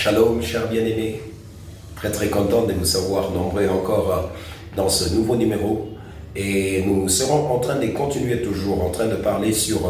Shalom, chers bien-aimés. Très content de vous savoir nombreux encore dans ce nouveau numéro. Et nous serons en train de continuer toujours, en train de parler sur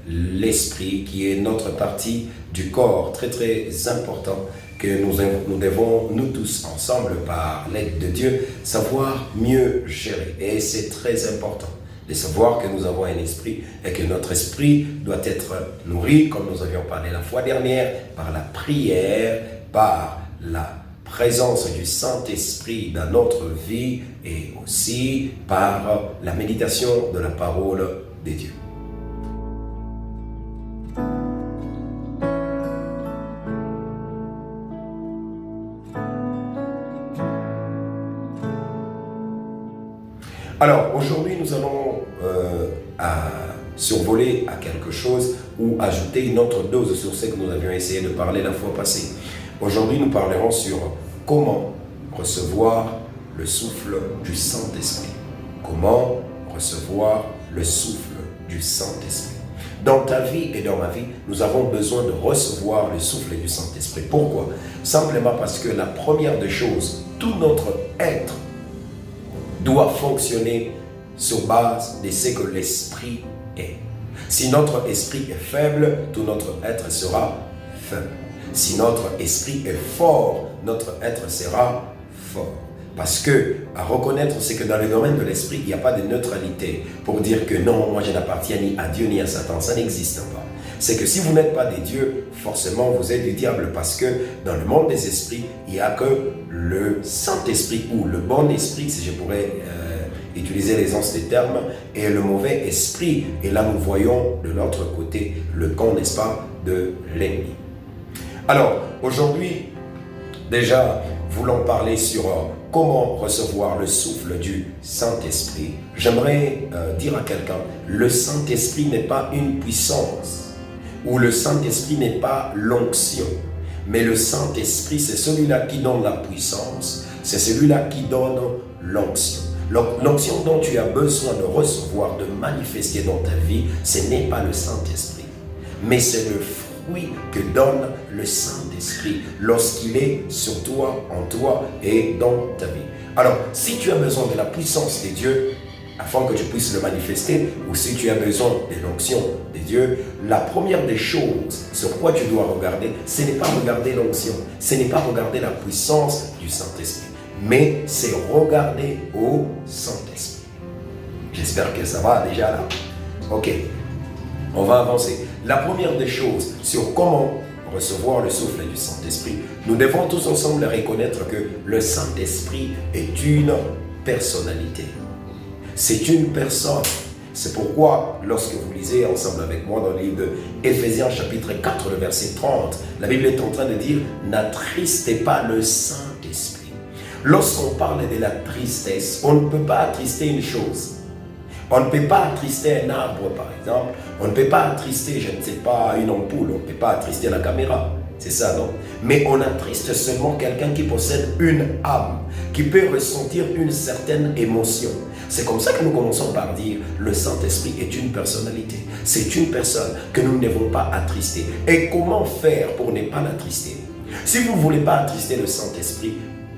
l'esprit, qui est notre partie du corps, très important, que nous devons, nous tous ensemble, par l'aide de Dieu, savoir mieux gérer. Et c'est très important de savoir que nous avons un esprit et que notre esprit doit être nourri, comme nous avions parlé la fois dernière, par la prière, par la présence du Saint-Esprit dans notre vie et aussi par la méditation de la parole de Dieu. Alors, aujourd'hui, nous allons survoler à quelque chose ou ajouter une autre dose sur ce que nous avions essayé de parler la fois passée. Aujourd'hui, nous parlerons sur comment recevoir le souffle du Saint-Esprit. Comment recevoir le souffle du Saint-Esprit. Dans ta vie et dans ma vie, nous avons besoin de recevoir le souffle du Saint-Esprit. Pourquoi? Simplement parce que la première des choses, tout notre être doit fonctionner sur base de ce que l'esprit est. Si notre esprit est faible, tout notre être sera faible. Si notre esprit est fort, notre être sera fort. Parce que, à reconnaître, c'est que dans le domaine de l'esprit, il n'y a pas de neutralité pour dire que non, moi je n'appartiens ni à Dieu ni à Satan. Ça n'existe pas. C'est que si vous n'êtes pas des dieux, forcément vous êtes du diable, parce que dans le monde des esprits, il n'y a que le Saint-Esprit ou le bon esprit, si je pourrais utiliser l'aisance des termes, et le mauvais esprit. Et là nous voyons de l'autre côté le camp, n'est-ce pas, de l'ennemi. Alors aujourd'hui, déjà, voulons parler sur comment recevoir le souffle du Saint-Esprit. J'aimerais dire à quelqu'un, le Saint-Esprit n'est pas une puissance, ou le Saint-Esprit n'est pas l'onction, mais le Saint-Esprit, c'est celui-là qui donne la puissance, c'est celui-là qui donne l'onction. L'onction dont tu as besoin de recevoir, de manifester dans ta vie, ce n'est pas le Saint-Esprit, mais c'est le fruit que donne le Saint-Esprit lorsqu'il est sur toi, en toi et dans ta vie. Alors, si tu as besoin de la puissance de Dieu, afin que tu puisses le manifester, ou si tu as besoin de l'onction de Dieu, la première des choses sur quoi tu dois regarder, ce n'est pas regarder l'onction, ce n'est pas regarder la puissance du Saint-Esprit, mais c'est regarder au Saint-Esprit. J'espère que ça va déjà là. Ok, on va avancer. La première des choses sur comment recevoir le souffle du Saint-Esprit, nous devons tous ensemble reconnaître que le Saint-Esprit est une personnalité. C'est une personne. C'est pourquoi, lorsque vous lisez ensemble avec moi dans le livre d'Éphésiens chapitre 4, le verset 30, la Bible est en train de dire « N'attristez pas le Saint-Esprit ». Lorsqu'on parle de la tristesse, on ne peut pas attrister une chose. On ne peut pas attrister un arbre, par exemple. On ne peut pas attrister, je ne sais pas, une ampoule. On ne peut pas attrister la caméra. C'est ça, non? Mais on attriste seulement quelqu'un qui possède une âme, qui peut ressentir une certaine émotion. C'est comme ça que nous commençons par dire le Saint-Esprit est une personnalité. C'est une personne que nous ne devons pas attrister. Et comment faire pour ne pas l'attrister? Si vous ne voulez pas attrister le Saint-Esprit,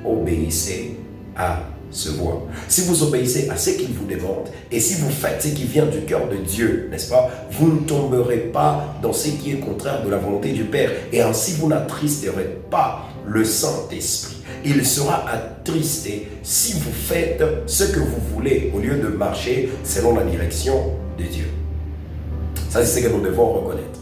obéissez à ce voix. Si vous obéissez à ce qu'il vous demande et si vous faites ce qui vient du cœur de Dieu, n'est-ce pas, vous ne tomberez pas dans ce qui est contraire de la volonté du Père, et ainsi vous n'attristerez pas le Saint-Esprit. Il sera attristé si vous faites ce que vous voulez au lieu de marcher selon la direction de Dieu. Ça, c'est ce que nous devons reconnaître.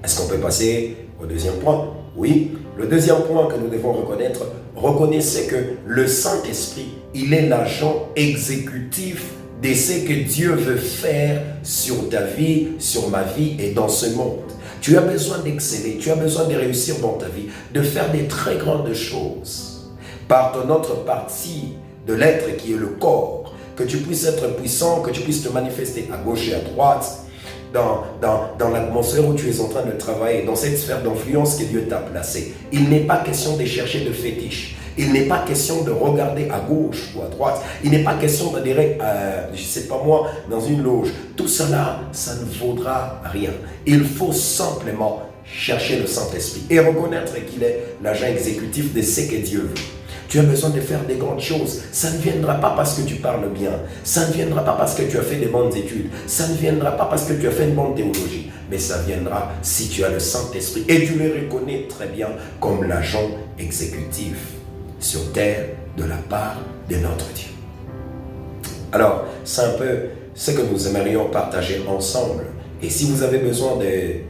Est-ce qu'on peut passer au deuxième point? Oui. Le deuxième point que nous devons reconnaître, reconnaissez que le Saint-Esprit, il est l'agent exécutif de ce que Dieu veut faire sur ta vie, sur ma vie et dans ce monde. Tu as besoin d'exceller, tu as besoin de réussir dans ta vie, de faire des très grandes choses. Par ton autre partie de l'être qui est le corps, que tu puisses être puissant, que tu puisses te manifester à gauche et à droite, dans l'atmosphère où tu es en train de travailler, dans cette sphère d'influence que Dieu t'a placée. Il n'est pas question de chercher de fétiches. Il n'est pas question de regarder à gauche ou à droite. Il n'est pas question d'adhérer, je ne sais pas moi, dans une loge. Tout cela, ça ne vaudra rien. Il faut simplement chercher le Saint-Esprit et reconnaître qu'il est l'agent exécutif de ce que Dieu veut. Tu as besoin de faire des grandes choses. Ça ne viendra pas parce que tu parles bien. Ça ne viendra pas parce que tu as fait des bonnes études. Ça ne viendra pas parce que tu as fait une bonne théologie. Mais ça viendra si tu as le Saint-Esprit et tu le reconnais très bien comme l'agent exécutif sur terre de la part de notre Dieu. Alors, c'est un peu ce que nous aimerions partager ensemble. Et si vous avez besoin de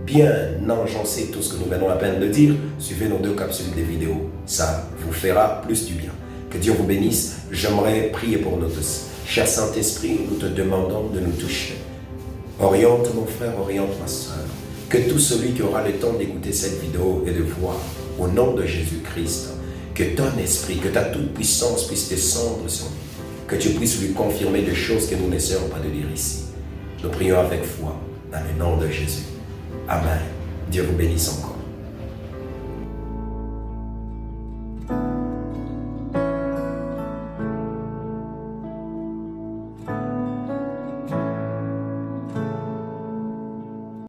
bien enjoncer tout ce que nous venons à peine de dire, suivez nos 2 capsules de vidéos. Ça vous fera plus du bien. Que Dieu vous bénisse. J'aimerais prier pour nous tous. Cher Saint-Esprit, nous te demandons de nous toucher. Oriente mon frère, oriente ma soeur. Que tout celui qui aura le temps d'écouter cette vidéo et de voir, au nom de Jésus-Christ, que ton esprit, que ta toute puissance puisse descendre sur lui. Que tu puisses lui confirmer des choses que nous n'essayons pas de dire ici. Nous prions avec foi, dans le nom de Jésus. Amen. Dieu vous bénisse encore.